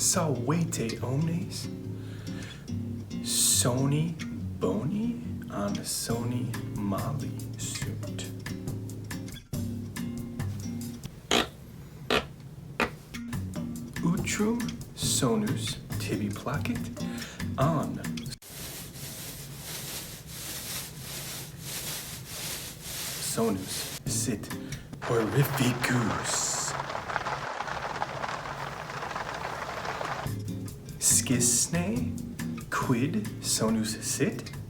salvete omnes, soni boni an soni mali sunt. Utrum sonus tibi placet an sonus sit horrificus. Scisne quid sonus sit?